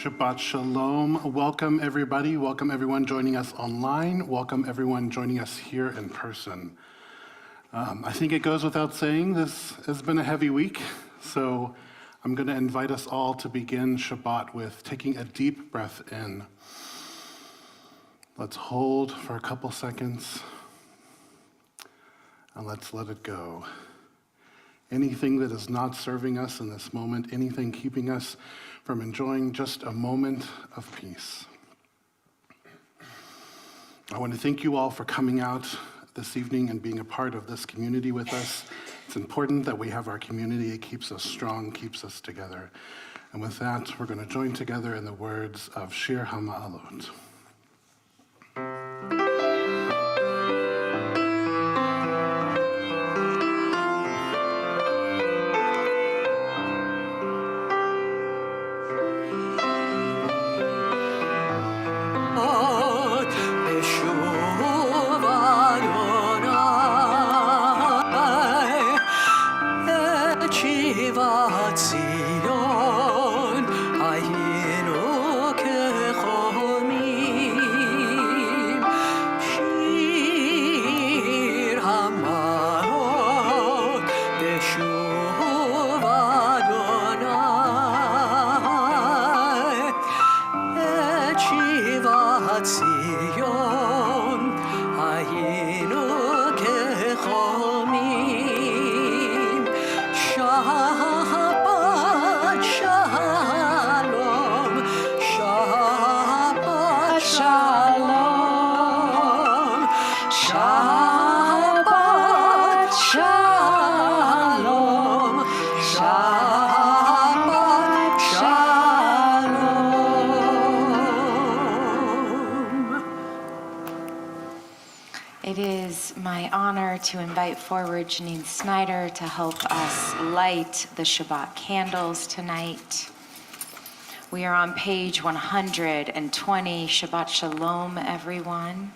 Shabbat Shalom. Welcome, everybody. Welcome, everyone joining us online. Welcome, everyone joining us here in person. I think it goes without saying this has been a heavy week, so I'm going to invite us all to begin Shabbat with taking a deep breath in. Let's hold for a couple seconds, and let's let it go. Anything that is not serving us in this moment, anything keeping us from enjoying just a moment of peace. I want to thank you all for coming out this evening and being a part of this community with us. It's important that we have our community. It keeps us strong, keeps us together. And with that, we're going to join together in the words of Shir HaMa'alot. To invite forward Janine Snyder to help us light the Shabbat candles tonight. We are on page 120. Shabbat Shalom, everyone.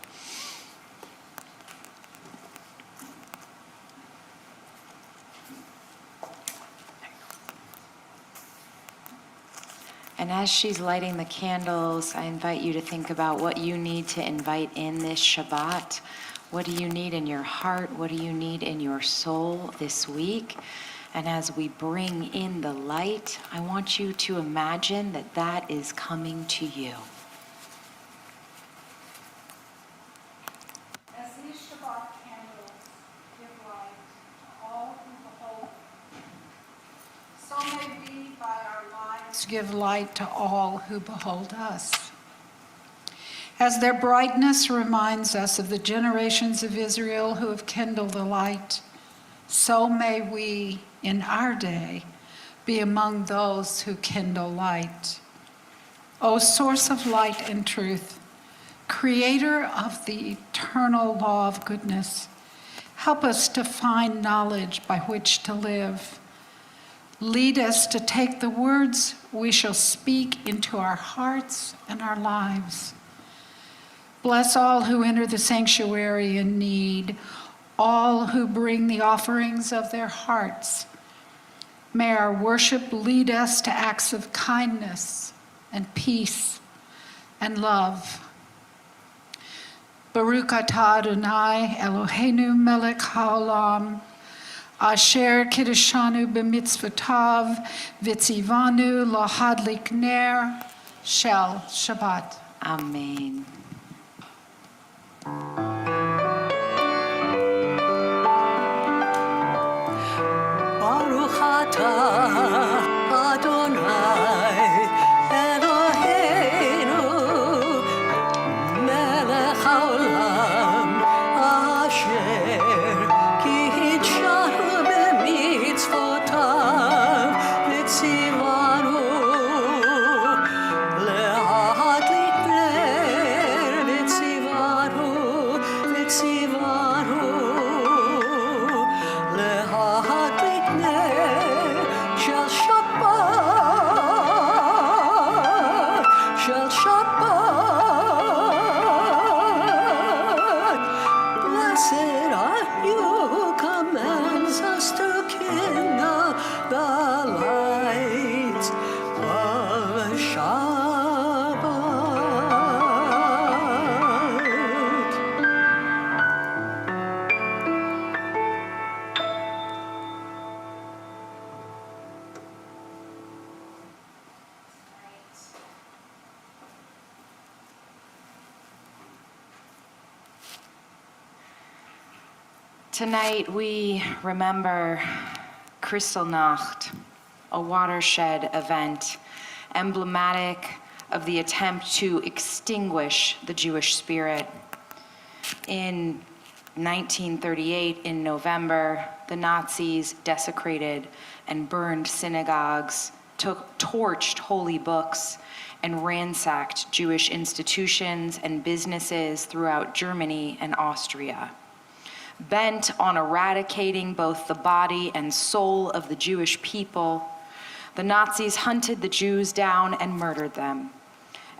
And as she's lighting the candles, I invite you to think about what you need to invite in this Shabbat. What do you need in your heart? What do you need in your soul this week? And as we bring in the light, I want you to imagine that that is coming to you. lights give light to all who behold us. As their brightness reminds us of the generations of Israel who have kindled the light, so may we, in our day, be among those who kindle light. O source of light and truth, creator of the eternal law of goodness, help us to find knowledge by which to live. Lead us to take the words we shall speak into our hearts and our lives. Bless all who enter the sanctuary in need, all who bring the offerings of their hearts. May our worship lead us to acts of kindness and peace and love. Baruch atah Adonai Eloheinu melech haolam, asher kiddushanu b'mitzvotav v'tzivanu lahadlik ner shel Shabbat. Amen. Baruch atah Adonai Eloheinu melech haolam asher kiddushanu b'mitzvotav v'tzivanu להדליק נר וציוונו להדליק נר של שבת. Blessed are you who commands us to kindle the light of Shabbat. Tonight we remember Kristallnacht, a watershed event emblematic of the attempt to extinguish the Jewish spirit. In 1938, in November, the Nazis desecrated and burned synagogues, torched holy books, and ransacked Jewish institutions and businesses throughout Germany and Austria. Bent on eradicating both the body and soul of the Jewish people, the Nazis hunted the Jews down and murdered them,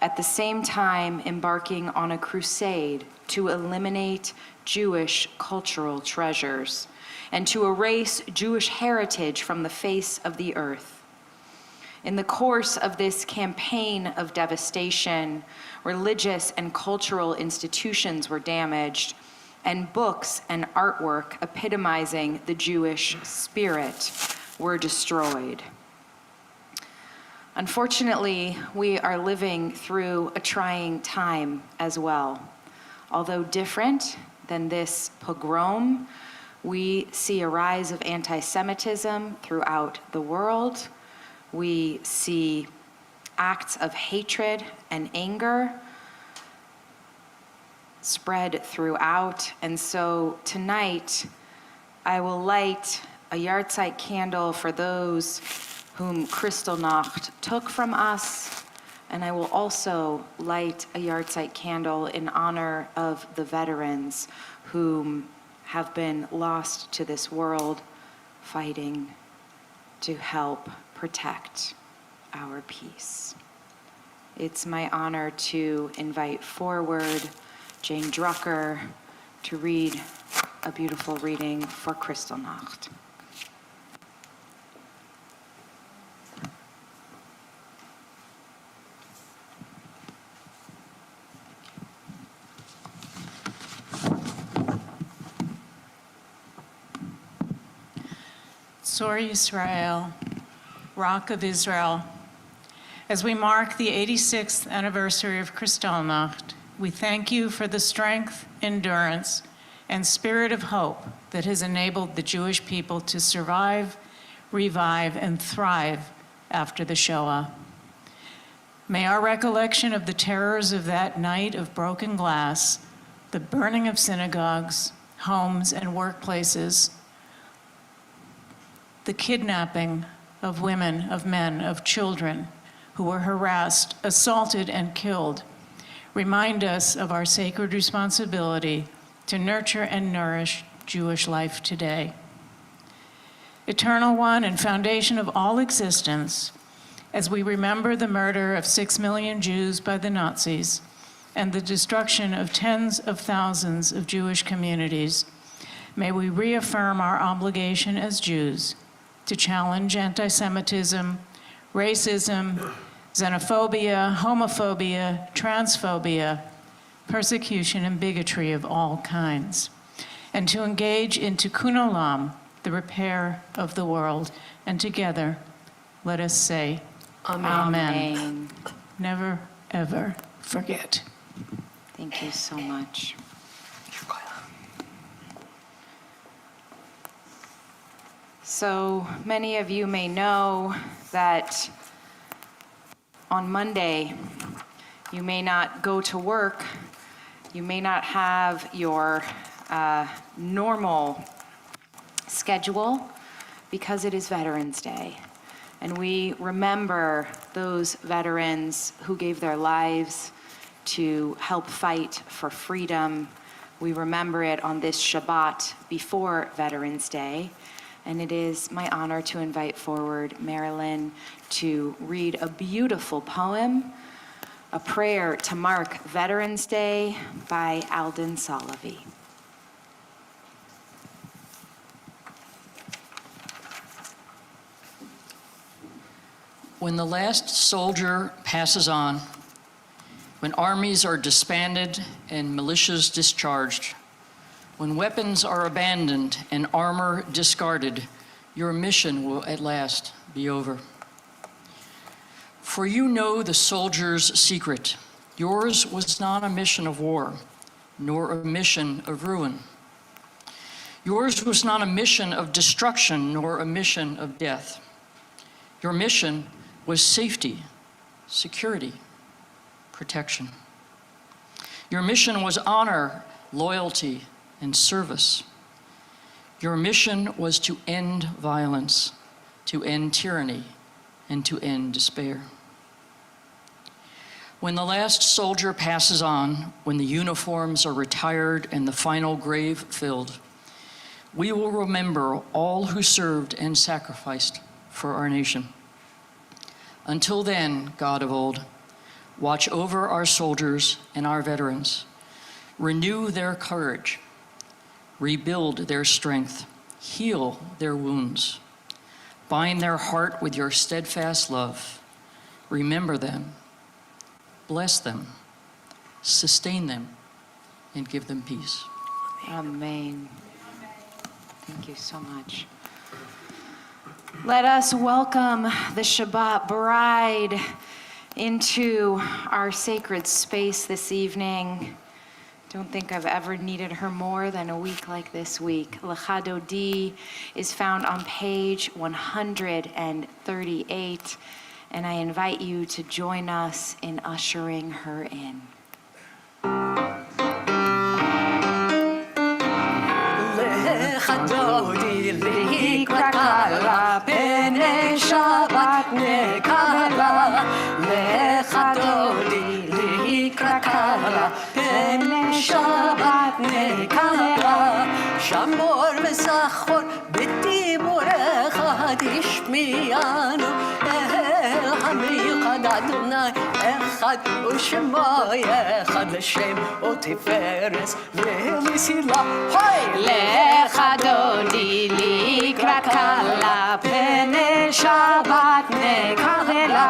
at the same time embarking on a crusade to eliminate Jewish cultural treasures and to erase Jewish heritage from the face of the earth. In the course of this campaign of devastation, religious and cultural institutions were damaged, and books and artwork epitomizing the Jewish spirit were destroyed. Unfortunately, we are living through a trying time as well. Although different than this pogrom, we see a rise of anti-Semitism throughout the world. We see acts of hatred and anger spread throughout. And so tonight, I will light a yahrzeit candle for those whom Kristallnacht took from us, and I will also light a yahrzeit candle in honor of the veterans whom have been lost to this world, fighting to help protect our peace. It's my honor to invite forward Jane Drucker to read a beautiful reading for Kristallnacht. Tzor Yisrael, Rock of Israel. As we mark the 86th anniversary of Kristallnacht, we thank you for the strength, endurance, and spirit of hope that has enabled the Jewish people to survive, revive, and thrive after the Shoah. May our recollection of the terrors of that night of broken glass, the burning of synagogues, homes, and workplaces, the kidnapping of women, of men, of children who were harassed, assaulted, and killed, remind us of our sacred responsibility to nurture and nourish Jewish life today. Eternal One and foundation of all existence, as we remember the murder of 6 million Jews by the Nazis and the destruction of tens of thousands of Jewish communities, may we reaffirm our obligation as Jews to challenge anti-Semitism, racism, xenophobia, homophobia, transphobia, persecution, and bigotry of all kinds, and to engage in Tikkun Olam, the repair of the world. And together, let us say, Amen. Never, ever forget. Thank you so much. So many of you may know that on Monday, you may not go to work. You may not have your normal schedule because it is Veterans Day. And we remember those veterans who gave their lives to help fight for freedom. We remember it on this Shabbat before Veterans Day. And it is my honor to invite forward Marilyn to read a beautiful poem, a prayer to mark Veterans Day by Alden Solovey. When the last soldier passes on, when armies are disbanded and militias discharged, when weapons are abandoned and armor discarded, your mission will at last be over. For you know the soldier's secret. Yours was not a mission of war, nor a mission of ruin. Yours was not a mission of destruction, nor a mission of death. Your mission was safety, security, protection. Your mission was honor, loyalty, and service. Your mission was to end violence, to end tyranny, and to end despair. When the last soldier passes on, when the uniforms are retired and the final grave filled, we will remember all who served and sacrificed for our nation. Until then, God of old, watch over our soldiers and our veterans. Renew their courage, rebuild their strength, heal their wounds. Bind their heart with your steadfast love. Remember them, bless them, sustain them, and give them peace. Amen. Thank you so much. Let us welcome the Shabbat bride into our sacred space this evening. Don't think I've ever needed her more than a week like this week. Lecha Dodi is found on page 138, and I invite you to join us in ushering her in. Lecha Dodi likra kala pene Shabbat nekala. Lecha Dodi likra kala pene Shabbat nekala. Shamor v'sachor b'timurecha tishmi'anu el hamichad Adonai echad u'shemo echad l'shem u'tiferes v'nisila. Lecha Dodi likra kala pene Shabbat nekala.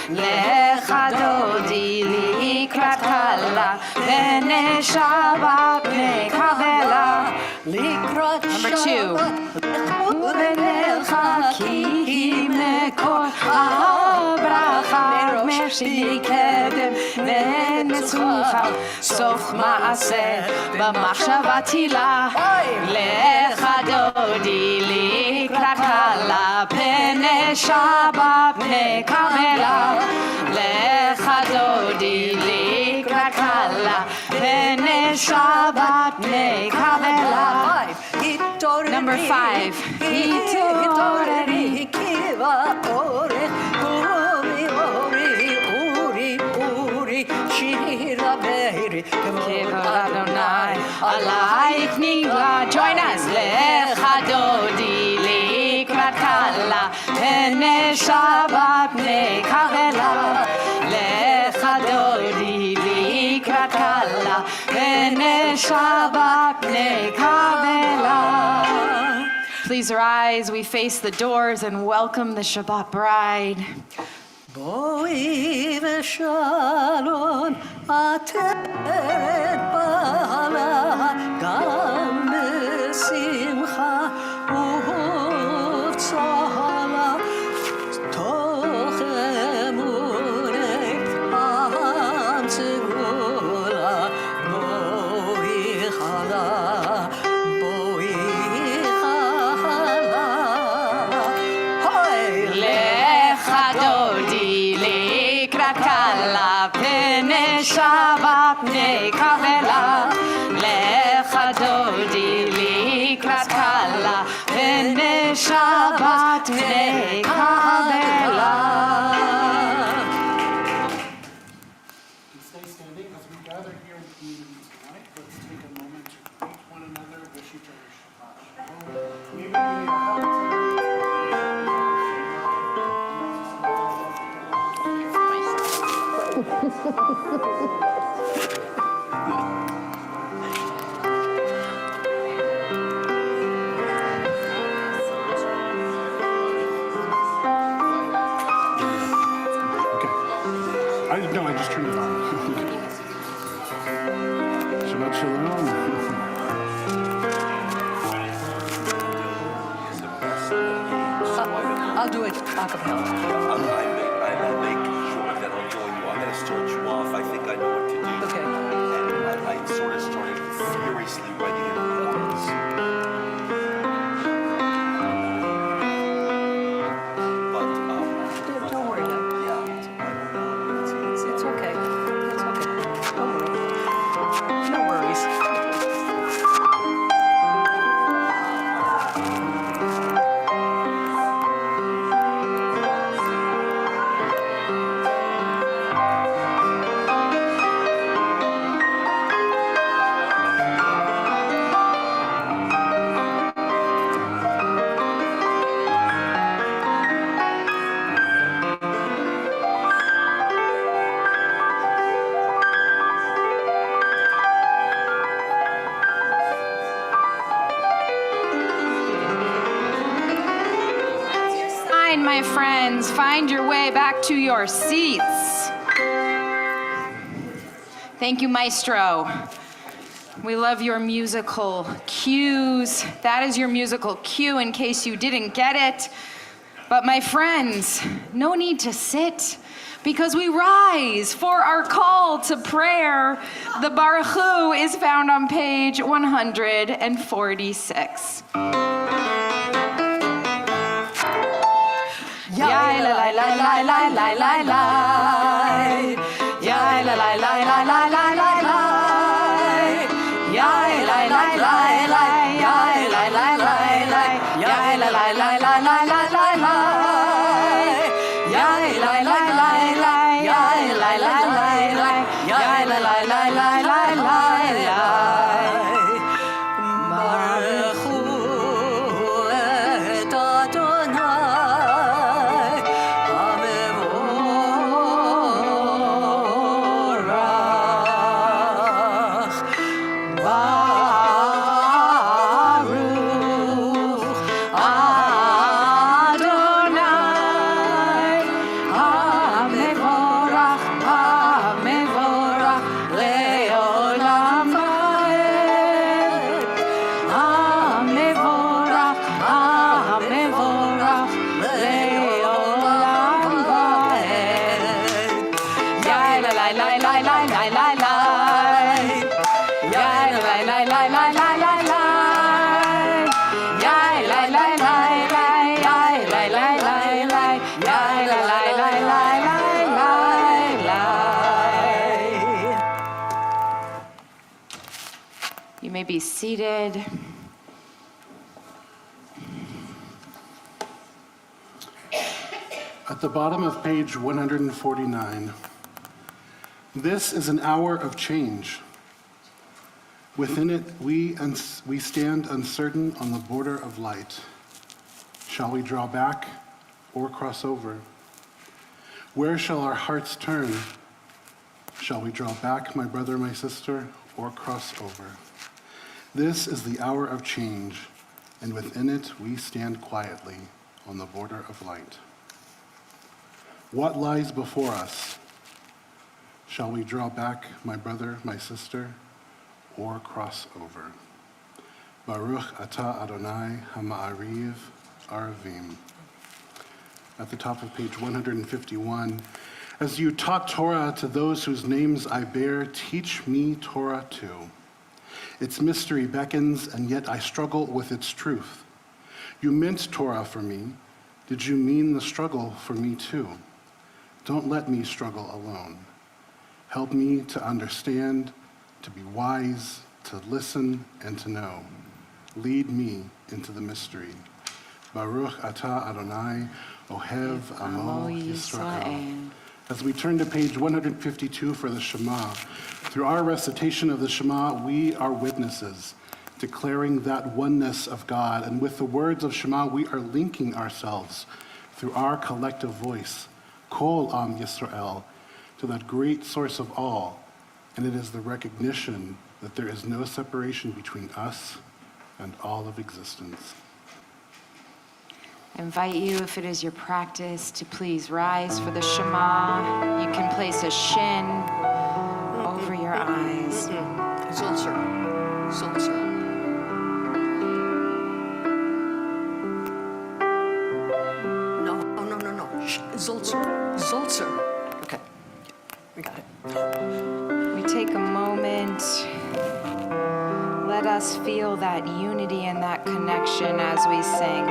Lecha Dodi likra kala pene Shabbat nekala. Number 2. U'velecha ki mekor habracha mershi kedem רצופה, סוף מעשה במחשבה תחילה. לך דודי לקראת כלה, פני שבת פני כרמלה. לך דודי לקראת כלה, פני שבת פני כרמלה. Number 5. התעוררי כי באורך אורי אורי אורי אורי שיר הברי כבוד אדוני עלייך נגלה. Join us. לך דודי לקראת כלה, פני שבת פני כרמלה. לך דודי לקראת כלה, פני שבת פני כרמלה. Please rise. We face the doors and welcome the Shabbat bride. בואי ושלום עטרת בעלה, גם בשמחה ובצהלה, תוך אמוני עם סגולה. בואי חלה, בואי חלה, הוי לך דודי לקראת כלה, פני שבת פני כרמלה. לך דודי לקראת כלה, פני שבת פני כרמלה. Stay standing as we gather here in community tonight. Let's take a moment to greet one another, wish each other Shabbat Shalom. Maybe we need a hug No, I just turned it on. Shabbat Shalom. I'll do it a cappella. I'll make sure that I'll join you. I'm going to start you off. I think I know what to do. Okay. And I sort of started furiously writing in the words. But, Don't worry. yeah, I don't know. It's okay. It's okay. Don't worry. No worries. My friends, find your way back to your seats. Thank you, Maestro. We love your musical cues. That is your musical cue in case you didn't get it. But my friends, no need to sit because we rise for our call to prayer. The Baruch Hu is found on page 146. Yai la la la la la la la la. Yai la la la la la la la la. Yai la la la la. Yai la la la la. Yai la la la la la la la la. Yai la la la la. Yai la la la la. Yai la la la la la la. Baruch Hu et Adonai HaMevorach. Baruch Adonai HaMevorach, HaMevorach le'olam va'ed. HaMevorach, HaMevorach le'olam va'ed. Yai la la la la la la la la. may be seated. At the bottom of page 149, this is an hour of change. Within it, we stand uncertain on the border of light. Shall we draw back or cross over? Where shall our hearts turn? Shall we draw back, my brother, my sister, or cross over? This is the hour of change, and within it we stand quietly on the border of light. What lies before us? Shall we draw back, my brother, my sister, or cross over? Baruch atah Adonai hama'ariv aravim. At the top of page 151, as you taught Torah to those whose names I bear, teach me Torah too. Its mystery beckons, and yet I struggle with its truth. You meant Torah for me. Did you mean the struggle for me too? Don't let me struggle alone. Help me to understand, to be wise, to listen, and to know. Lead me into the mystery. Baruch atah Adonai, Ohev Amo Yisrael. As we turn to page 152 for the Shema, through our recitation of the Shema, we are witnesses, declaring that oneness of God. And with the words of Shema, we are linking ourselves through our collective voice, Kol Ami Yisrael, to that great source of all. And it is the recognition that there is no separation between us and all of existence. I invite you, if it is your practice, to please rise for the Shema. You can place a shin over your eyes. Zulzer. No. Zulzer. Okay. We got it. We take a moment. Let us feel that unity and that connection as we sing.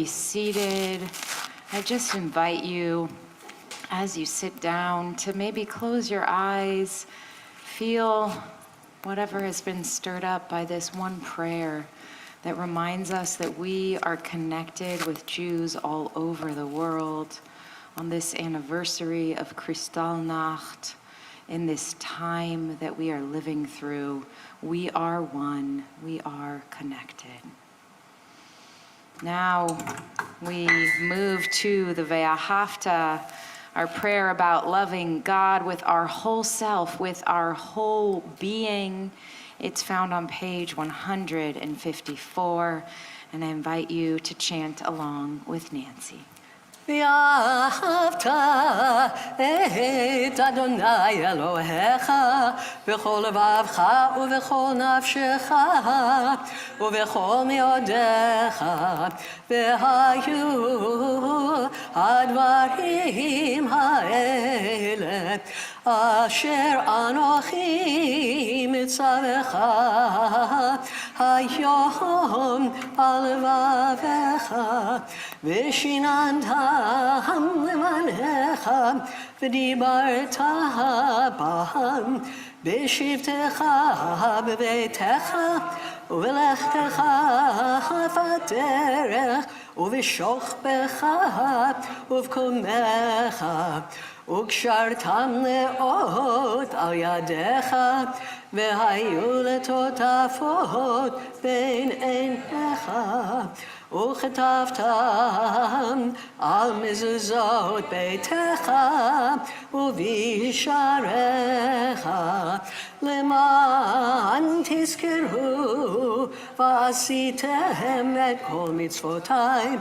Seated. I just invite you, as you sit down, to maybe close your eyes, feel whatever has been stirred up by this one prayer that reminds us that we are connected with Jews all over the world on this anniversary of Kristallnacht, in this time that we are living through. We are one, we are connected. Now we move to the Ve'ahavta, our prayer about loving God with our whole self, with our whole being. It's found on page 154, and I invite you to chant along with Nancy. ואהבת את אדוני אלוהיך בכל לבבך ובכל נפשך ובכל מאודיך והיו הדברים האלה אשר אנוכי מצווך היום על לבבך ושיננתם למענך ודיברת בהם בשבתך בביתך ובלכתך בדרך, ובשוכבך ובקומך, וקשרתם לאות על ידיך, והיו לטוטפות בין עיניך, וכתבתם על מזוזות ביתך ובשעריך, למען תזכרו ועשיתם את כל מצוותיי,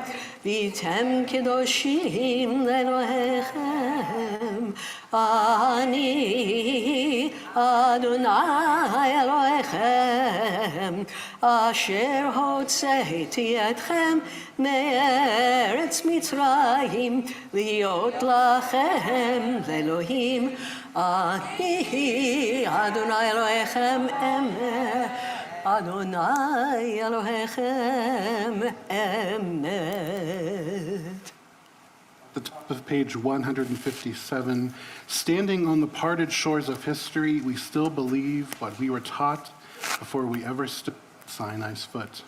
והייתם קדושים לאלוהיכם. אני אדוני אלוהיכם, אשר הוצאתי אתכם מארץ מצרים, להיות לכם לאלוהים. אני אדוני אלוהיכם אמת, אדוני אלוהיכם אמת. The top of page 157, standing on the parted shores of history, we still believe what we were taught before we ever stood at Sinai's foot.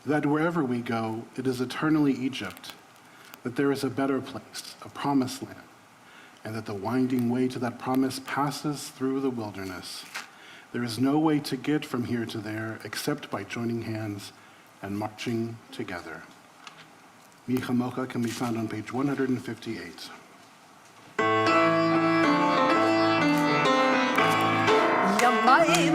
That wherever we go, it is eternally Egypt, that there is a better place, a promised land, and that the winding way to that promise passes through the wilderness. There is no way to get from here to there except by joining hands and marching together. Mi Chamocha can be found on page 158. ומרים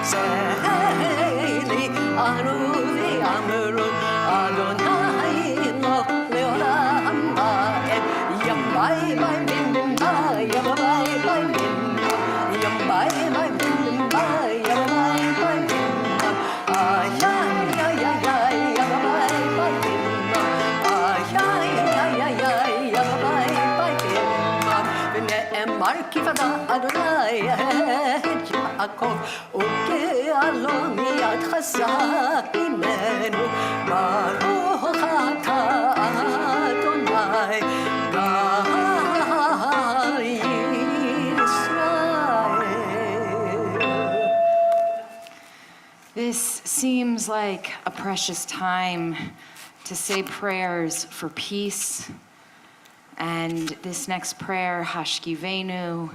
סהלי אנו ואמרו אדוני לא לעולם ועד ימי ביי בן ביי ימי ביי בן ימי ביי בן ביי ימי ביי בן איי איי איי איי ימי ביי בן איי איי איי איי ימי ביי בן ונאמר כי פדה אדוני יעקב וגאלו מיד חזק ממנו ברוך אתה אדוני גאל ישראל. This seems like a precious time to say prayers for peace. And this next prayer, Hashkivenu,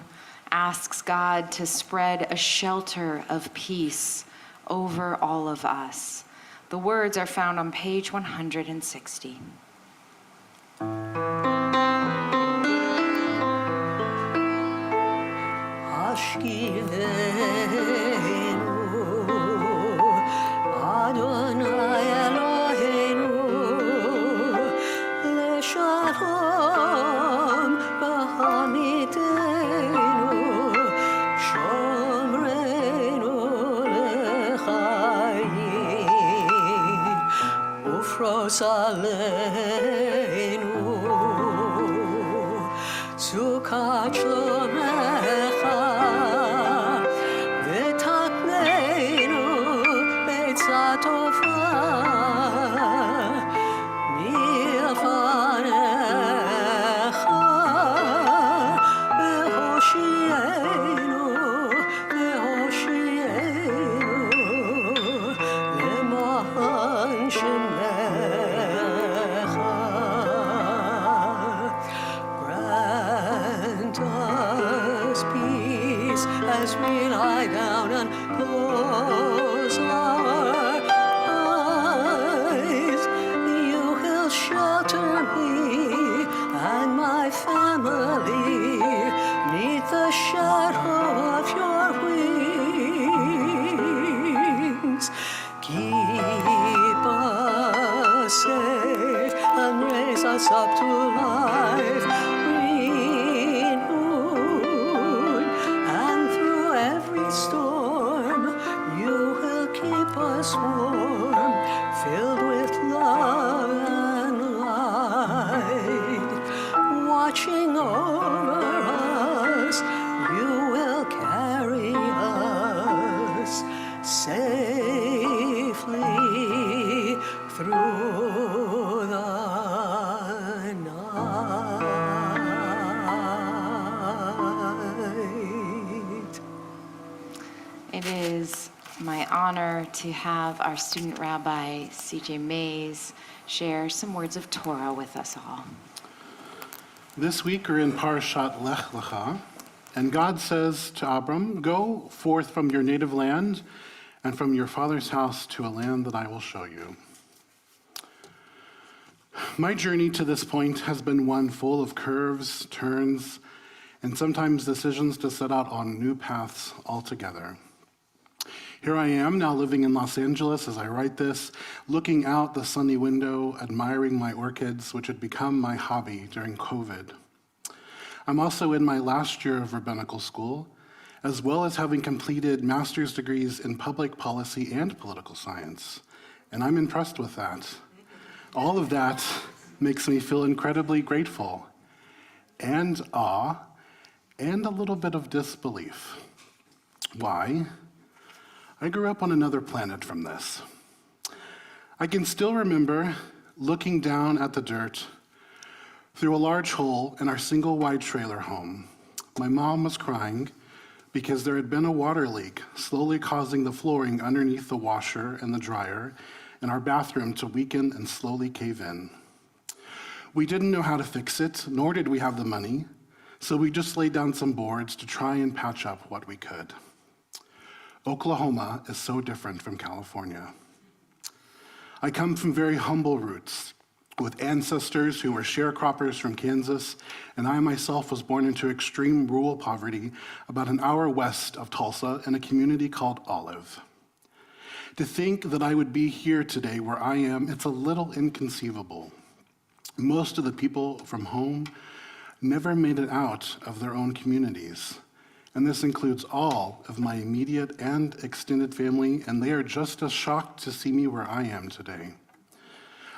asks God to spread a shelter of peace over all of us. The words are found on page 160. Adonai Eloheinu, leshalom v'hamidenu, shomreinu lechayim, ufros aleinu, sukat shlomecha, v'takneinu b'etzat tova, milfanecha, v'hoshienu, למען שמך. Grant us peace as we lie down and close our eyes. You will shelter me and my family neath the shadow of your wings. Keep us safe over us. You will carry us safely through the night. It is my honor to have our student rabbi, C.J. Mays, share some words of Torah with us all. This week we're in Parashat Lech Lecha, and God says to Abram, "Go forth from your native land and from your father's house to a land that I will show you." My journey to this point has been one full of curves, turns, and sometimes decisions to set out on new paths altogether. Here I am now living in Los Angeles as I write this, looking out the sunny window, admiring my orchids, which had become my hobby during COVID. I'm also in my last year of rabbinical school, as well as having completed master's degrees in public policy and political science, and I'm impressed with that. All of that makes me feel incredibly grateful, and awe, and a little bit of disbelief. Why? I grew up on another planet from this. I can still remember looking down at the dirt through a large hole in our single-wide trailer home. My mom was crying because there had been a water leak, slowly causing the flooring underneath the washer and the dryer in our bathroom to weaken and slowly cave in. We didn't know how to fix it, nor did we have the money, so we just laid down some boards to try and patch up what we could. Oklahoma is so different from California. I come from very humble roots, with ancestors who were sharecroppers from Kansas, and I myself was born into extreme rural poverty about an hour west of Tulsa in a community called Olive. To think that I would be here today where I am, it's a little inconceivable. Most of the people from home never made it out of their own communities. And this includes all of my immediate and extended family, and they are just as shocked to see me where I am today.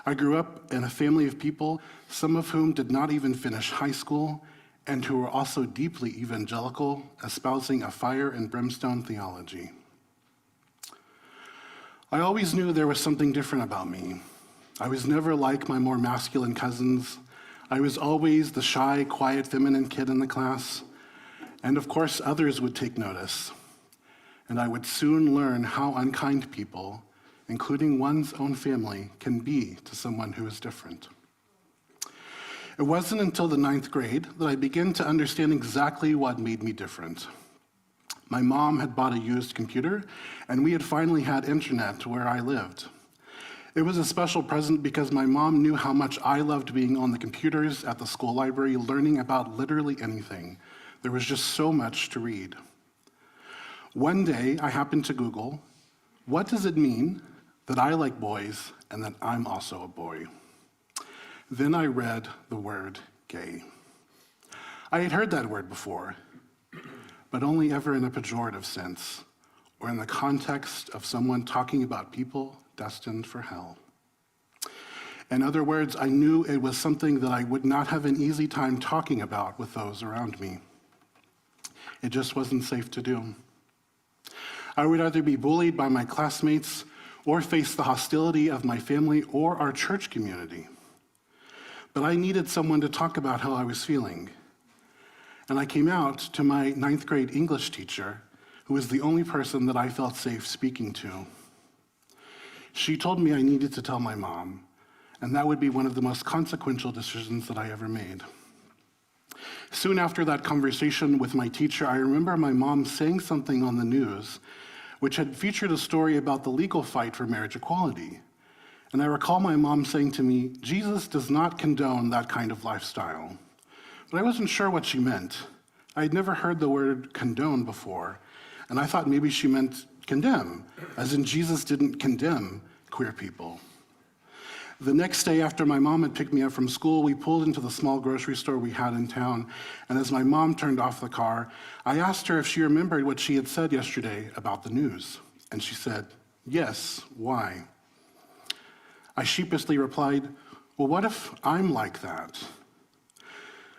I grew up in a family of people, some of whom did not even finish high school, and who were also deeply evangelical, espousing a fire and brimstone theology. I always knew there was something different about me. I was never like my more masculine cousins. I was always the shy, quiet, feminine kid in the class. And of course, others would take notice. And I would soon learn how unkind people, including one's own family, can be to someone who is different. It wasn't until the 9th grade that I began to understand exactly what made me different. My mom had bought a used computer, and we had finally had internet where I lived. It was a special present because my mom knew how much I loved being on the computers at the school library, learning about literally anything. There was just so much to read. One day, I happened to Google, what does it mean that I like boys and that I'm also a boy? Then I read the word gay. I had heard that word before, but only ever in a pejorative sense, or in the context of someone talking about people destined for hell. In other words, I knew it was something that I would not have an easy time talking about with those around me. It just wasn't safe to do. I would either be bullied by my classmates or face the hostility of my family or our church community. But I needed someone to talk about how I was feeling. And I came out to my 9th grade English teacher, who was the only person that I felt safe speaking to. She told me I needed to tell my mom, and that would be one of the most consequential decisions that I ever made. Soon after that conversation with my teacher, I remember my mom saying something on the news which had featured a story about the legal fight for marriage equality. And I recall my mom saying to me, "Jesus does not condone that kind of lifestyle." But I wasn't sure what she meant. I had never heard the word condone before, and I thought maybe she meant condemn, as in Jesus didn't condemn queer people. The next day after my mom had picked me up from school, we pulled into the small grocery store we had in town, and as my mom turned off the car, I asked her if she remembered what she had said yesterday about the news. And she said, "Yes, why?" I sheepishly replied, "Well, what if I'm like that?"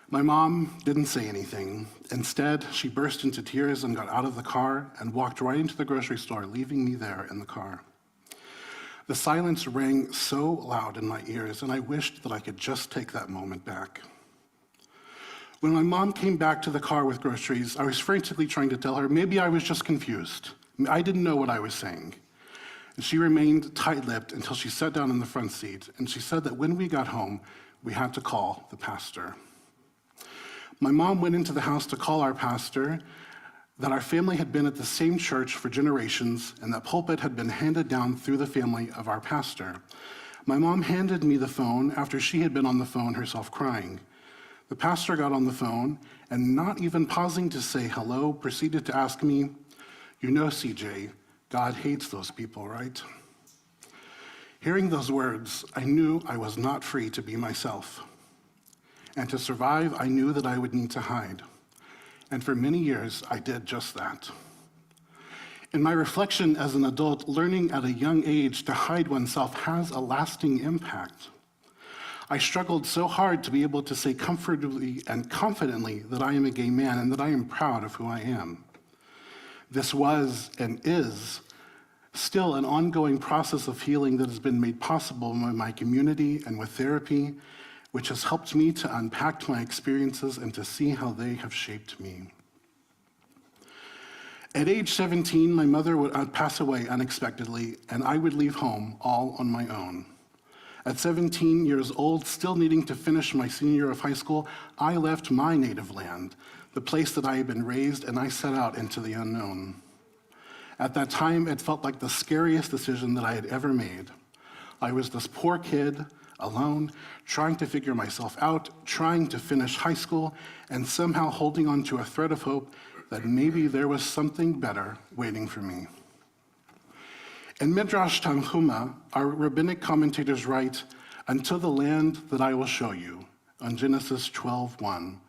My mom didn't say anything. Instead, she burst into tears and got out of the car and walked right into the grocery store, leaving me there in the car. The silence rang so loud in my ears, and I wished that I could just take that moment back. When my mom came back to the car with groceries, I was frantically trying to tell her maybe I was just confused. I didn't know what I was saying. And she remained tight-lipped until she sat down in the front seat, and she said that when we got home, we had to call the pastor. My mom went into the house to call our pastor, that our family had been at the same church for generations, and that pulpit had been handed down through the family of our pastor. My mom handed me the phone after she had been on the phone herself crying. The pastor got on the phone, and not even pausing to say hello, proceeded to ask me, "You know, CJ, God hates those people, right?" Hearing those words, I knew I was not free to be myself. And to survive, I knew that I would need to hide. And for many years, I did just that. In my reflection as an adult, learning at a young age to hide oneself has a lasting impact. I struggled so hard to be able to say comfortably and confidently that I am a gay man and that I am proud of who I am. This was and is still an ongoing process of healing that has been made possible by my community and with therapy, which has helped me to unpack my experiences and to see how they have shaped me. At age 17, my mother would pass away unexpectedly, and I would leave home all on my own. At 17 years old, still needing to finish my senior year of high school, I left my native land, the place that I had been raised, and I set out into the unknown. At that time, it felt like the scariest decision that I had ever made. I was this poor kid, alone, trying to figure myself out, trying to finish high school, and somehow holding on to a thread of hope that maybe there was something better waiting for me. In Midrash Tanhuma, our rabbinic commentators write, "Until the land that I will show you," on Genesis 12:1.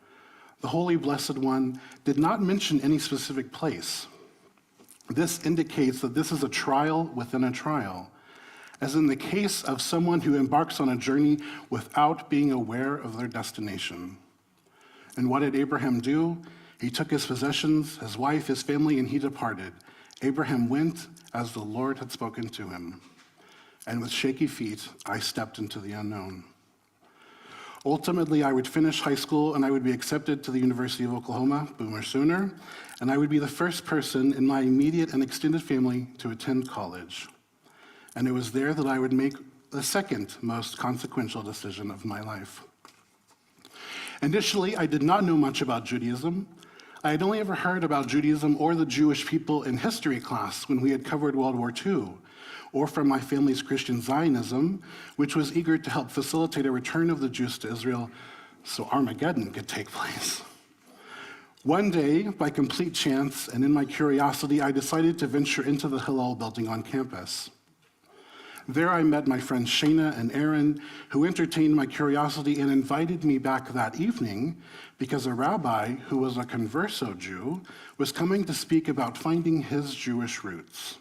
The Holy Blessed One did not mention any specific place. This indicates that this is a trial within a trial, as in the case of someone who embarks on a journey without being aware of their destination. And what did Abraham do? He took his possessions, his wife, his family, and he departed. Abraham went as the Lord had spoken to him. And with shaky feet, I stepped into the unknown. Ultimately, I would finish high school and I would be accepted to the University of Oklahoma, Boomer Sooner, and I would be the first person in my immediate and extended family to attend college. And it was there that I would make the second most consequential decision of my life. Initially, I did not know much about Judaism. I had only ever heard about Judaism or the Jewish people in history class when we had covered World War II, or from my family's Christian Zionism, which was eager to help facilitate a return of the Jews to Israel so Armageddon could take place. One day, by complete chance and in my curiosity, I decided to venture into the Hillel building on campus. There I met my friends Shana and Aaron, who entertained my curiosity and invited me back that evening because a rabbi who was a converso Jew was coming to speak about finding his Jewish roots.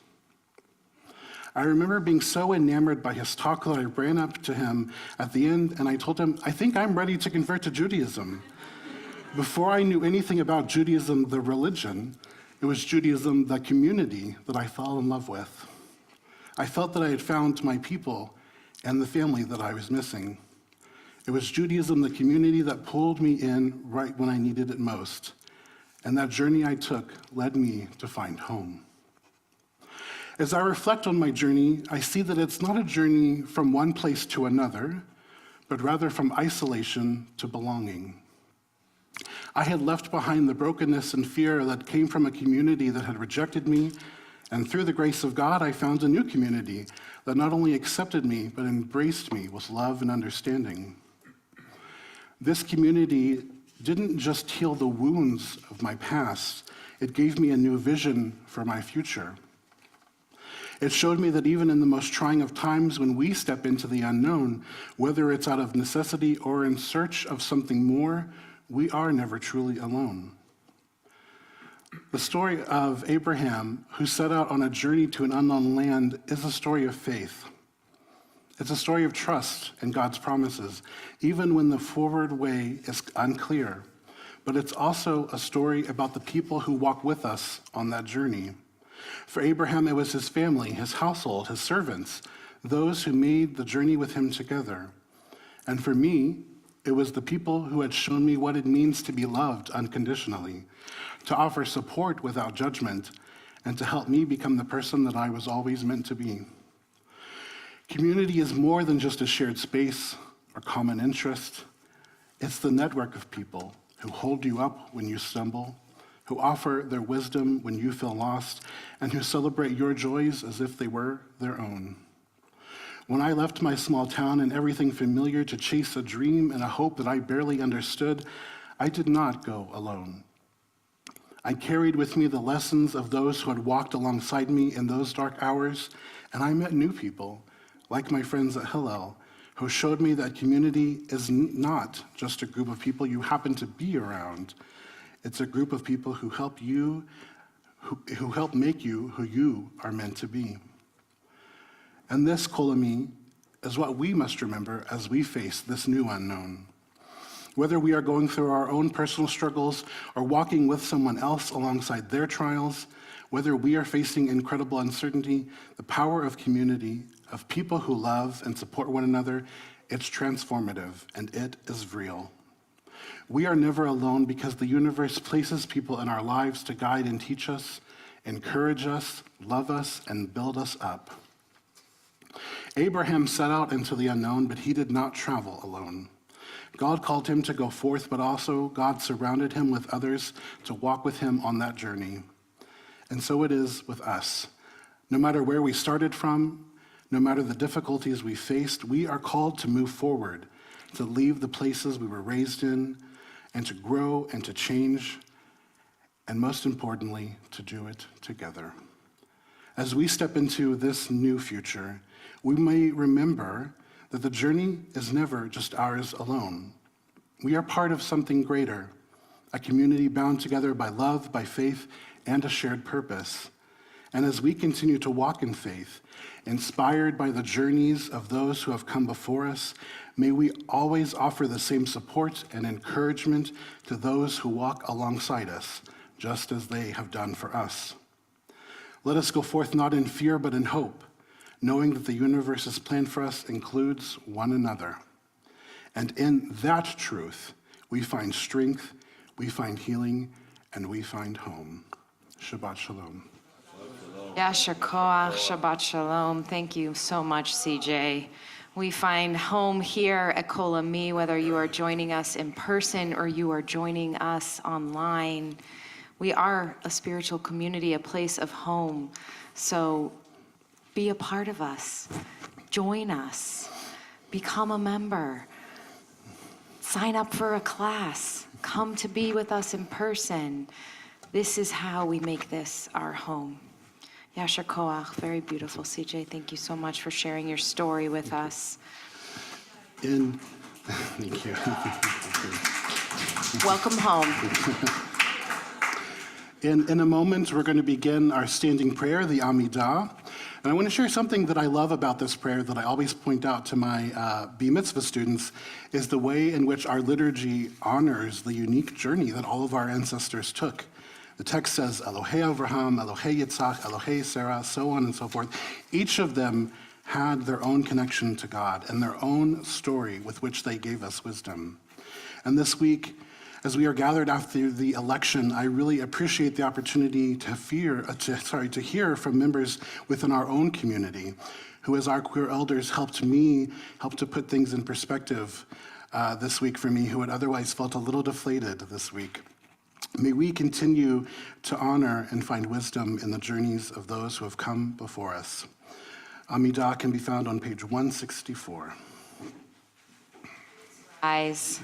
I remember being so enamored by his talk that I ran up to him at the end and I told him, "I think I'm ready to convert to Judaism." Before I knew anything about Judaism, the religion, it was Judaism, the community, that I fell in love with. I felt that I had found my people and the family that I was missing. It was Judaism, the community, that pulled me in right when I needed it most. And that journey I took led me to find home. As I reflect on my journey, I see that it's not a journey from one place to another, but rather from isolation to belonging. I had left behind the brokenness and fear that came from a community that had rejected me, and through the grace of God, I found a new community that not only accepted me, but embraced me with love and understanding. This community didn't just heal the wounds of my past, it gave me a new vision for my future. It showed me that even in the most trying of times when we step into the unknown, whether it's out of necessity or in search of something more, we are never truly alone. The story of Abraham, who set out on a journey to an unknown land, is a story of faith. It's a story of trust in God's promises, even when the forward way is unclear. But it's also a story about the people who walk with us on that journey. For Abraham, it was his family, his household, his servants, those who made the journey with him together. And for me, it was the people who had shown me what it means to be loved unconditionally, to offer support without judgment, and to help me become the person that I was always meant to be. Community is more than just a shared space or common interest. It's the network of people who hold you up when you stumble, who offer their wisdom when you feel lost, and who celebrate your joys as if they were their own. When I left my small town and everything familiar to chase a dream and a hope that I barely understood, I did not go alone. I carried with me the lessons of those who had walked alongside me in those dark hours, and I met new people, like my friends at Hillel, who showed me that community is not just a group of people you happen to be around. It's a group of people who help make you who you are meant to be. And this, Kol-Ami, is what we must remember as we face this new unknown. Whether we are going through our own personal struggles or walking with someone else alongside their trials, whether we are facing incredible uncertainty, the power of community, of people who love and support one another, it's transformative and it is real. We are never alone because the universe places people in our lives to guide and teach us, encourage us, love us, and build us up. Abraham set out into the unknown, but he did not travel alone. God called him to go forth, but also God surrounded him with others to walk with him on that journey. And so it is with us. No matter where we started from, no matter the difficulties we faced, we are called to move forward, to leave the places we were raised in, and to grow and to change, and most importantly, to do it together. As we step into this new future, we may remember that the journey is never just ours alone. We are part of something greater, a community bound together by love, by faith, and a shared purpose. And as we continue to walk in faith, inspired by the journeys of those who have come before us, may we always offer the same support and encouragement to those who walk alongside us, just as they have done for us. Let us go forth not in fear, but in hope, knowing that the universe's plan for us includes one another. And in that truth, we find strength, we find healing, and we find home. Shabbat Shalom. Yasher Koach, Shabbat Shalom. Thank you so much, CJ. We find home here at Kol Ami, whether you are joining us in person or you are joining us online. We are a spiritual community, a place of home. So be a part of us. Join us. Become a member. Sign up for a class. Come to be with us in person. This is how we make this our home. Yasher Koach, very beautiful. CJ, thank you so much for sharing your story with us. Thank you. Welcome home. In a moment, we're going to begin our standing prayer, the Amidah. And I want to share something that I love about this prayer that I always point out to my Bar Mitzvah students is the way in which our liturgy honors the unique journey that all of our ancestors took. The text says, Elohei Avraham, Elohei Yitzhak, Elohei Sarah, so on and so forth. Each of them had their own connection to God and their own story with which they gave us wisdom. And this week, as we are gathered after the election, I really appreciate the opportunity to hear from members within our own community who, as our queer elders, helped to put things in perspective this week for me, who had otherwise felt a little deflated this week. May we continue to honor and find wisdom in the journeys of those who have come before us. Amidah can be found on page 164. Eyes.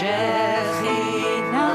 Shekhinah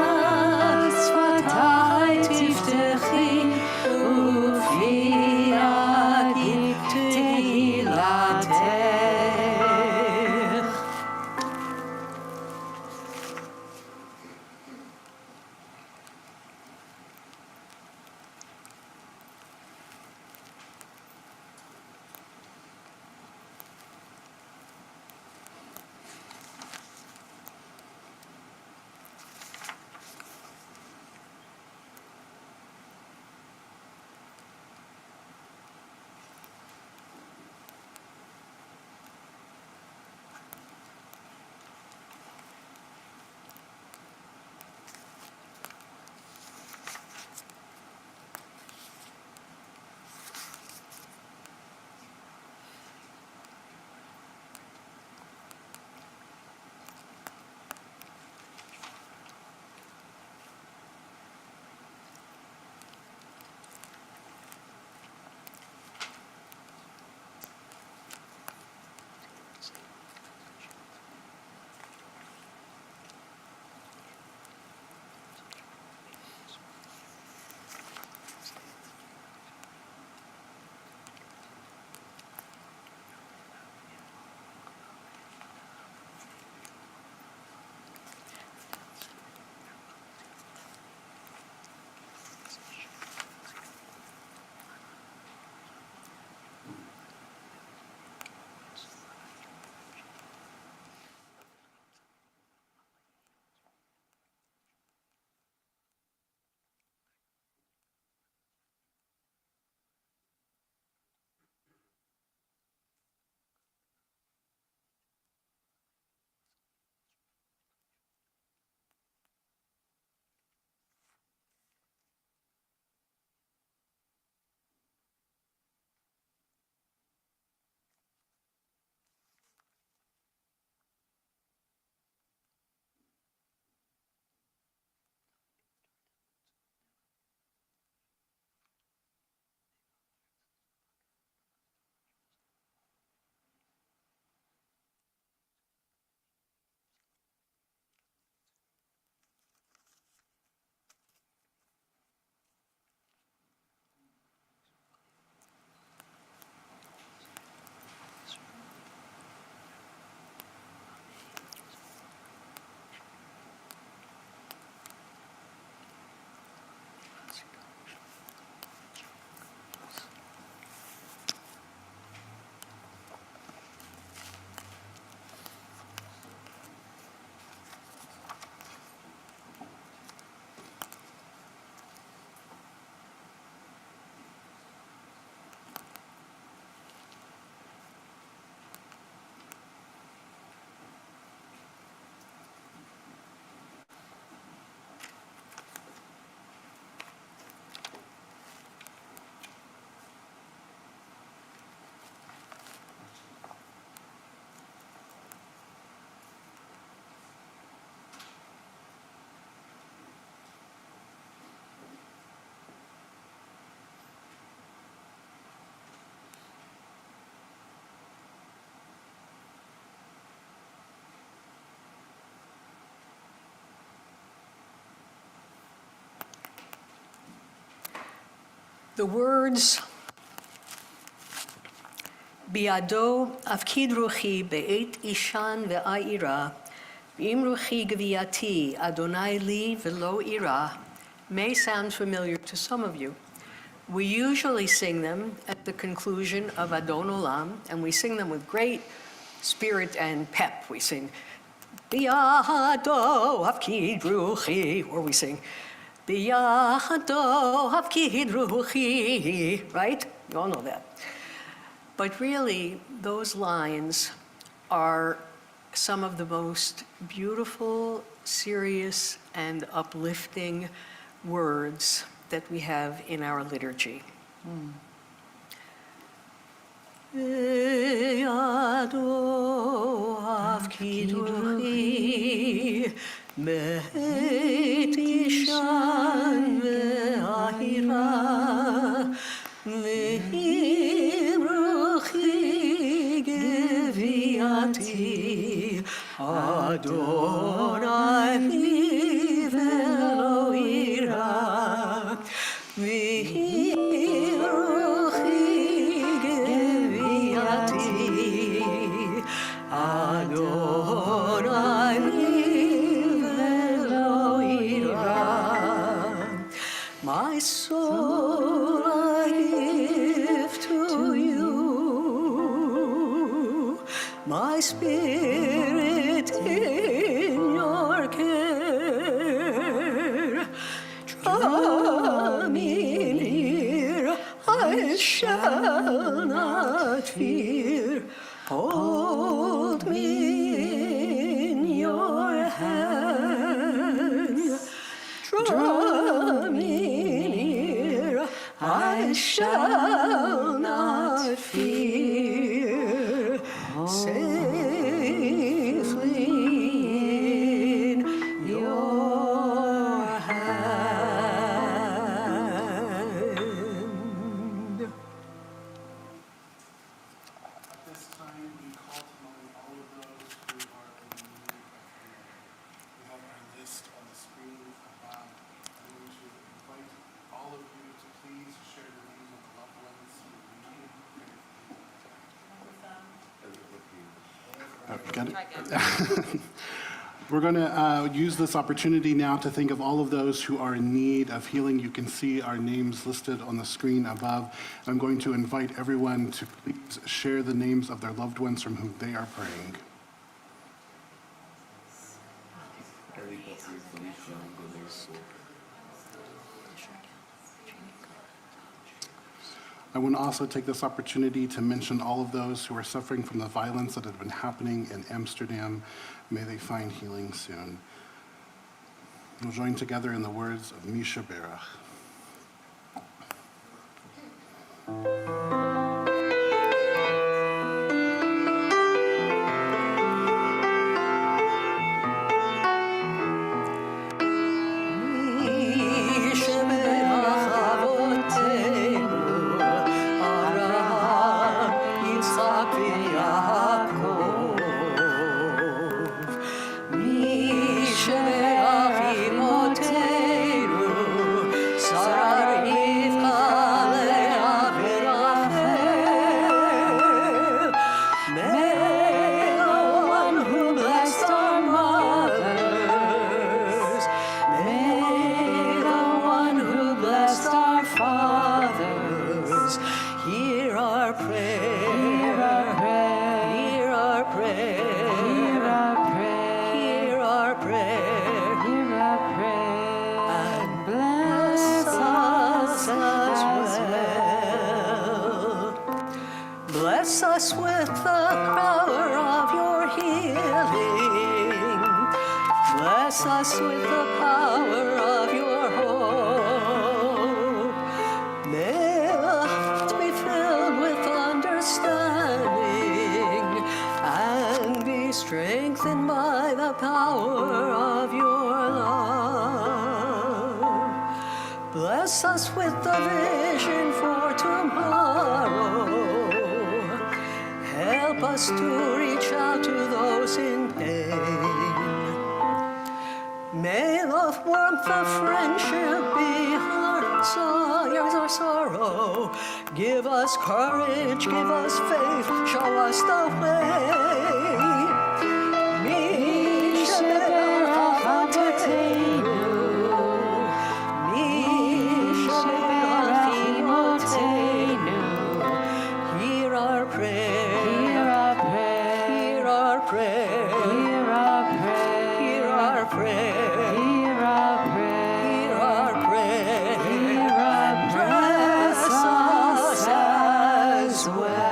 The words Biado afkid ruchi be'et ishan ve'aira v'im ruchi gviyati Adonai li velo ira may sound familiar to some of you. We usually sing them at the conclusion of Adon Olam, and we sing them with great spirit and pep. We sing Biado afkid ruchi, or we sing Biado afkid ruchi, right? You all know that. But really, those lines are some of the most beautiful, serious, and uplifting words that we have in our liturgy. Be'ado afkid ruchi be'et ishan ve'ahira v'im ruchi geviyati Adonai li velo ira v'im ruchi geviyati Adonai li velo ira. My soul I give to you, my spirit in your care. Draw me near, I shall not fear. Hold me in your hand. Draw me near, I shall not fear. Safely in your hand. At this time, we call to mind all of those who are in need of prayer. We have our list on the screen above. I'm going to invite all of you to please share the names of the loved ones who need prayer. Got it? We're going to use this opportunity now to think of all of those who are in need of healing. You can see our names listed on the screen above. I'm going to invite everyone to please share the names of their loved ones from whom they are praying. I want to also take this opportunity to mention all of those who are suffering from the violence that has been happening in Amsterdam. May they find healing soon. We'll join together in the words of Misha Berach. Bless us with the power of your healing. Bless us with the power of your hope. May our hearts be filled with understanding and be strengthened by the power of your love. Bless us with the vision for tomorrow. Help us to reach out to those in pain. May the warmth of friendship be our Here's our sorrow. Give us courage, give us faith, show us the way. Hear our prayer, hear our prayer, hear our prayer, hear our prayer, hear our prayer, hear our prayer, hear our prayer, hear our prayer, bless us as well.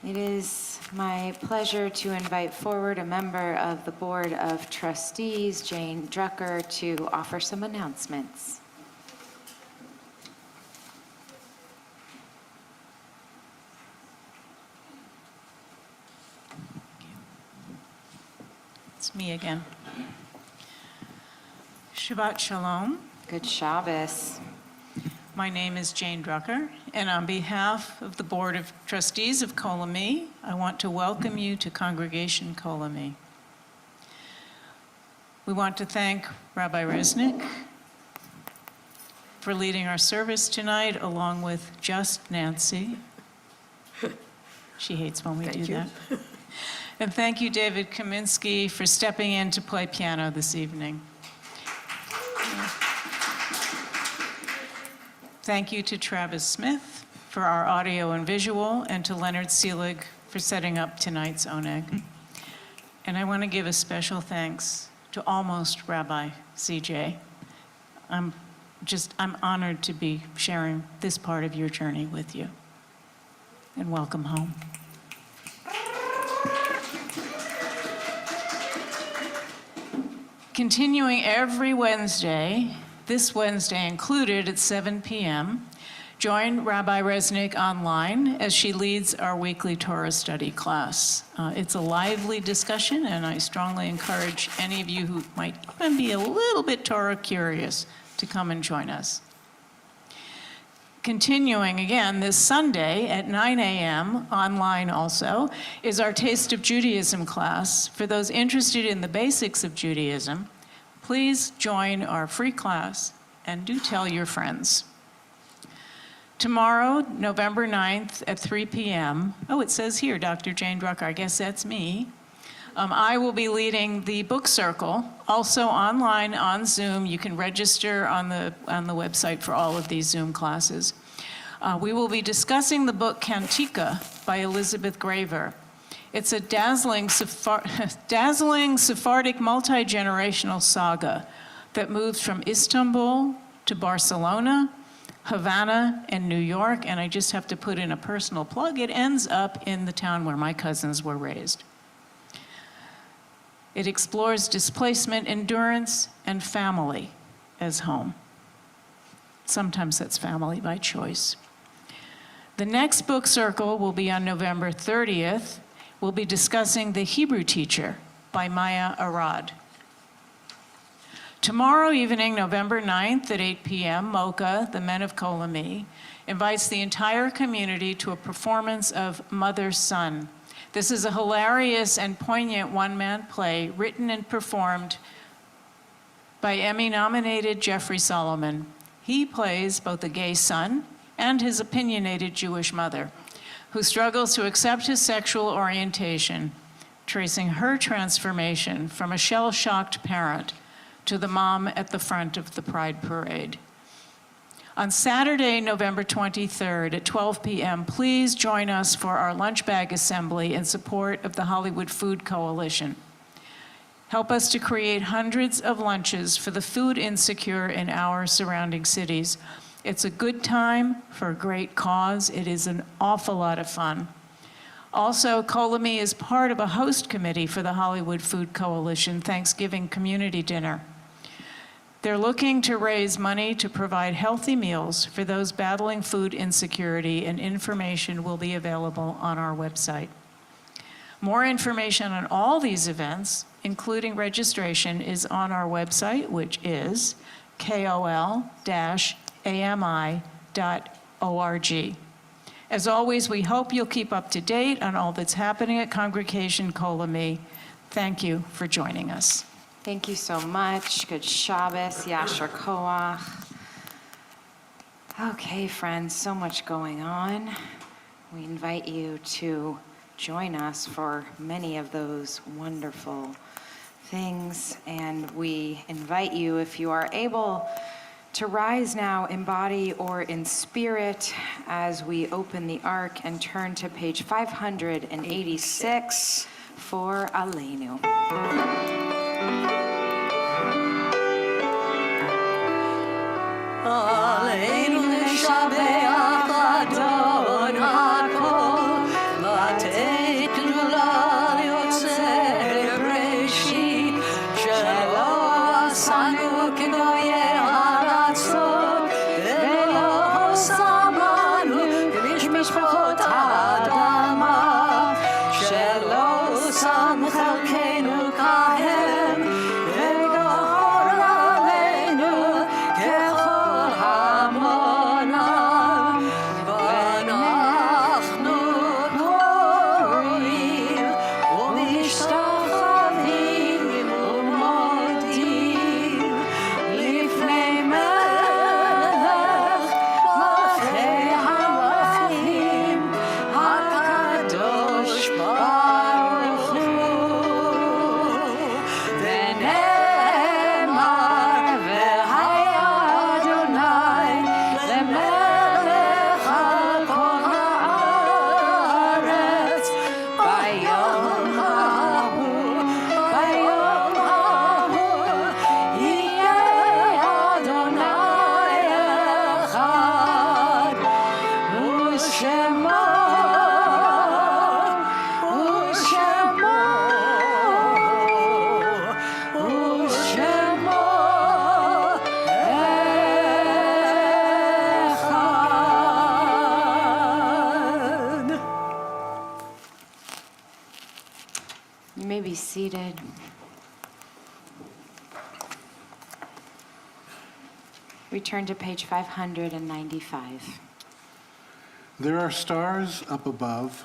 It is my pleasure to invite forward a member of the Board of Trustees, Jane Drucker, to offer some announcements. It's me again. Shabbat Shalom. Good Shabbos. My name is Jane Drucker, and on behalf of the Board of Trustees of Kol Ami, I want to welcome you to Congregation Kol Ami. We want to thank Rabbi Resnick for leading our service tonight, along with Just Nancy. She hates when we do that. And thank you, David Kaminsky, for stepping in to play piano this evening. Thank you to Travis Smith for our audio and visual, and to Leonard Seelig for setting up tonight's oneg. And I want to give a special thanks to almost Rabbi CJ. I'm honored to be sharing this part of your journey with you. And welcome home. Continuing every Wednesday, this Wednesday included at 7 p.m., join Rabbi Resnick online as she leads our weekly Torah study class. It's a lively discussion, and I strongly encourage any of you who might even be a little bit Torah curious to come and join us. Continuing again this Sunday at 9 a.m., online also, is our Taste of Judaism class. For those interested in the basics of Judaism, please join our free class and do tell your friends. Tomorrow, November 9th at 3 p.m., oh, it says here, Dr. Jane Drucker, I guess that's me. I will be leading the book circle, also online on Zoom. You can register on the website for all of these Zoom classes. We will be discussing the book Cantica by Elizabeth Graver. It's a dazzling Sephardic multi-generational saga that moves from Istanbul to Barcelona, Havana, and New York, and I just have to put in a personal plug. It ends up in the town where my cousins were raised. It explores displacement, endurance, and family as home. Sometimes that's family by choice. The next book circle will be on November 30th. We'll be discussing The Hebrew Teacher by Maya Arad. Tomorrow evening, November 9th at 8 p.m., MOCA, the Men of Kol Ami, invites the entire community to a performance of Mother-Son. This is a hilarious and poignant one-man play written and performed by Emmy-nominated Jeffrey Solomon. He plays both a gay son and his opinionated Jewish mother, who struggles to accept his sexual orientation, tracing her transformation from a shell-shocked parent to the mom at the front of the Pride Parade. On Saturday, November 23rd at 12 p.m., please join us for our lunch bag assembly in support of the Hollywood Food Coalition. Help us to create hundreds of lunches for the food insecure in our surrounding cities. It's a good time for a great cause. It is an awful lot of fun. Also, Kol Ami is part of a host committee for the Hollywood Food Coalition Thanksgiving Community Dinner. They're looking to raise money to provide healthy meals for those battling food insecurity, and information will be available on our website. More information on all these events, including registration, is on our website, which is kol-ami.org. As always, we hope you'll keep up to date on all that's happening at Congregation Kol Ami. Thank you for joining us. Thank you so much. Good Shabbos, Yasher Koach. Okay, friends, so much going on. We invite you to join us for many of those wonderful things, and we invite you, if you are able, to rise now in body or in spirit as we open the ark and turn to page 586 for Aleinu. Aleinu לשבח אדון הכל, לתת גדולה ליוצר בראשית, שלא עשנו כגויי ארצות, ולא שמנו כמשפחות האדמה, שלא שם חלקנו כהם, וגור עלינו ככל המונם, ואנחנו קוראים ומשתחווים ומודים לפני מלך מלכי המלכים הקדוש ברוך הוא. ונאמר והיה אדוני למלך על כל הארץ ביום ההוא יהיה אדוני אחד ושמו אחד. You may be seated. We turn to page 595. There are stars up above,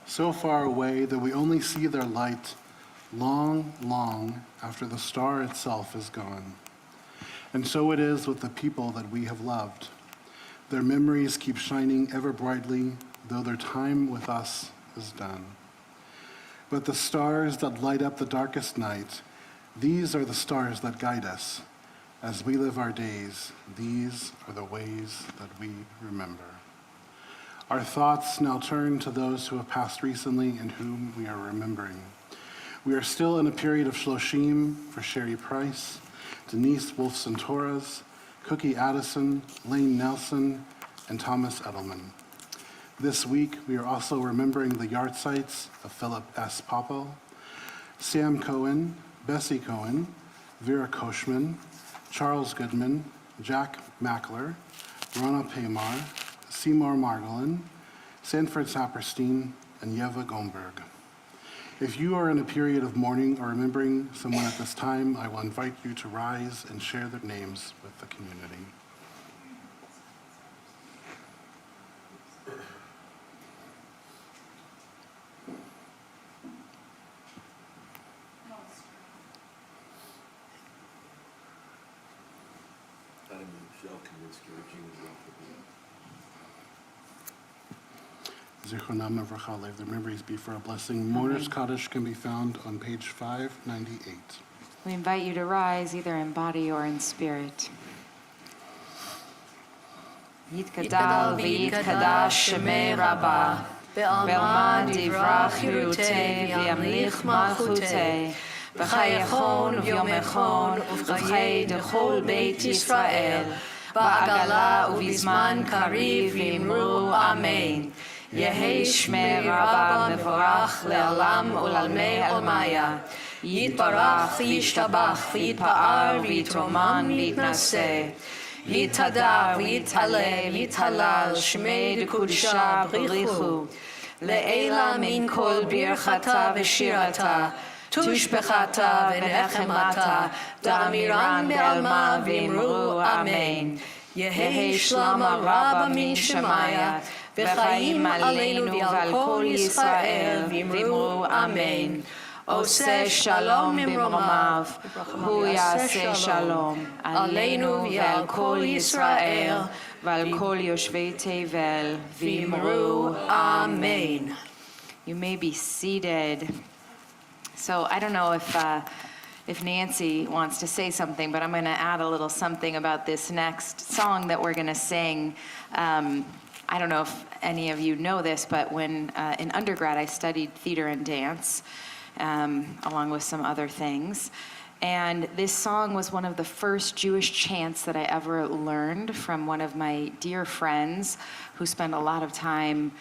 so far away that we only see their light long, long after the star itself is gone. And so it is with the people that we have loved. Their memories keep shining ever brightly, though their time with us is done. But the stars that light up the darkest night, these are the stars that guide us. As we live our days, these are the ways that we remember. Our thoughts now turn to those who have passed recently and whom we are remembering. We are still in a period of Shloshim for Sherry Price, Denise Wolf-Santoras, Cookie Addison, Lane Nelson, and Thomas Edelman. This week, we are also remembering the yahrzeits of Philip S. Popple, Sam Cohen, Bessie Cohen, Vera Koshman, Charles Goodman, Jack Mackler, Rona Paymar, Seymour Margolin, Sanford Saperstein, and Yeva Gomberg. If you are in a period of mourning or remembering someone at this time, I will invite you to rise and share their names with the community. Zichronam Avracha, let their memories be for a blessing. Mourner's Kaddish can be found on page 598. We invite you to rise either in body or in spirit. Yitgadal v'yitkadash shemei Rabbah, be'alma divrach hirutei v'yamlich malchutei, v'chayechon v'yomechon uv'chayei dechol beit Yisrael, ba'agala uv'izman kariv v'imru amen. Yehi shmei Rabbah mevorach le'olam u'lalmei almaya. Yitbarach v'yishtabach v'yitpa'ar v'yitroman v'yitnaseh. Yitadar v'yitaleh v'yitalal shmei dekudesha b'richu. Le'ela min kol birchata v'shirata. Tushbechata v'nechemata. Da'amiran be'alma v'imru amen. Yehi shlama Rabbah min shemaya. V'chaim aleinu v'al kol Yisrael v'imru amen. עושה שלום במרומיו, הוא יעשה שלום עלינו ועל כל ישראל ועל כל יושבי תבל, ואמרו אמן. You may be seated. So I don't know if Nancy wants to say something, but I'm going to add a little something about this next song that we're going to sing. I don't know if any of you know this, but when in undergrad I studied theater and dance, along with some other things. And this song was one of the first Jewish chants that I ever learned from one of my dear friends who spent a lot of time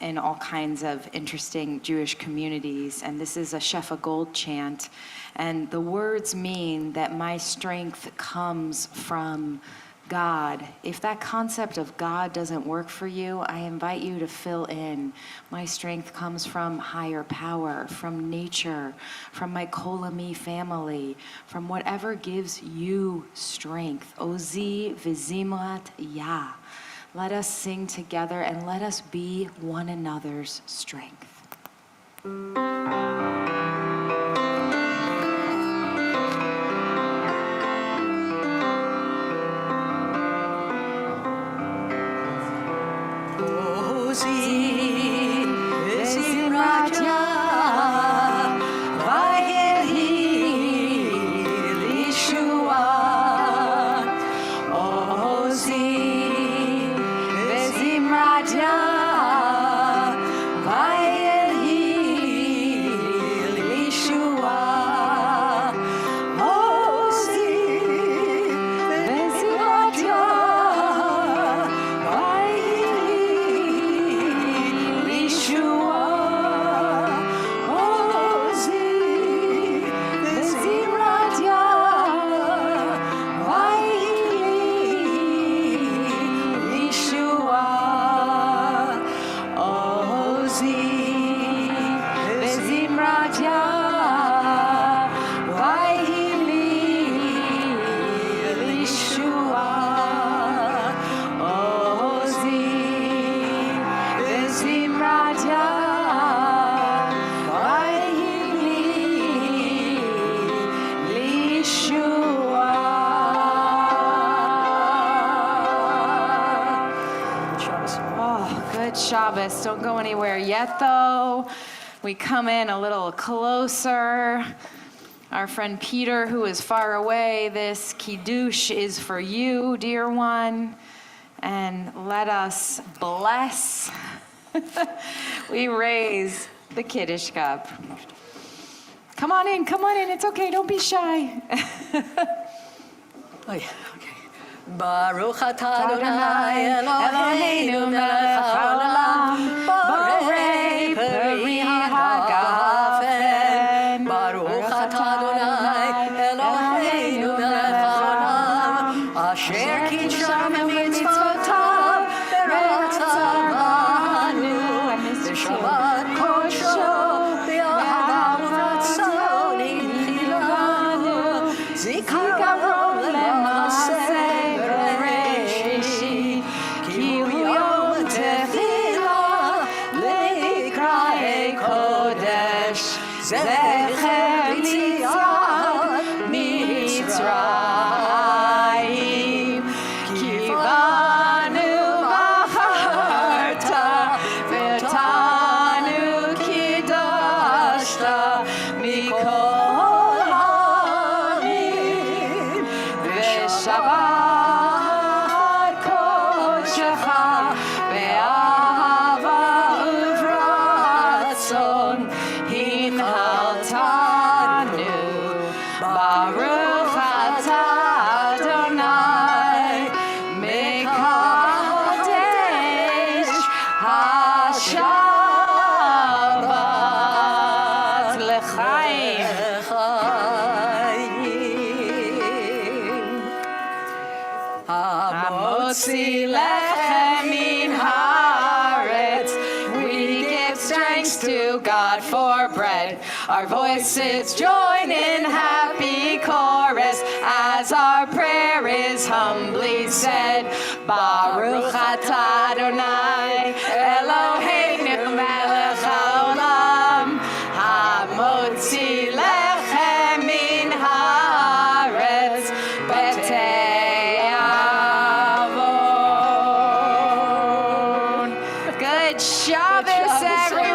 in all kinds of interesting Jewish communities. And this is a Shefa Gold chant. And the words mean that my strength comes from God. If that concept of God doesn't work for you, I invite you to fill in. My strength comes from higher power, from nature, from my Kol Ami family, from whatever gives you strength. Ozi v'zimrat yah. Let us sing together and let us be one another's strength. Shabbos. Don't go anywhere yet, though. We come in a little closer. Our friend Peter, who is far away, this kiddush is for you, dear one. And let us bless. We raise the kiddush cup. Come on in, it's okay, don't be shy. Oh, yeah, okay. Baruch atah Adonai Eloheinu melech haolam, borei peri hagafen. Baruch atah Adonai Eloheinu melech haolam, asher kitsham mitzvotav beratzavanu, v'shabbat kodsho v'ahava uvratzon inchilanu, zikaron lemaseh. זכר יציאת מצרים, כי בנו בחרת ואותנו קידשת מכל העמים, ושבת קודשך באהבה וברצון הנחלתנו. Baruch atah Adonai mekadesh hashabbat l'chaim. Hamotzi lechem min haaretz. We give thanks to God for bread. Our voices join in happy chorus as our prayer is humbly said. Baruch atah Adonai Eloheinu melech haolam, Good Shabbos, everyone.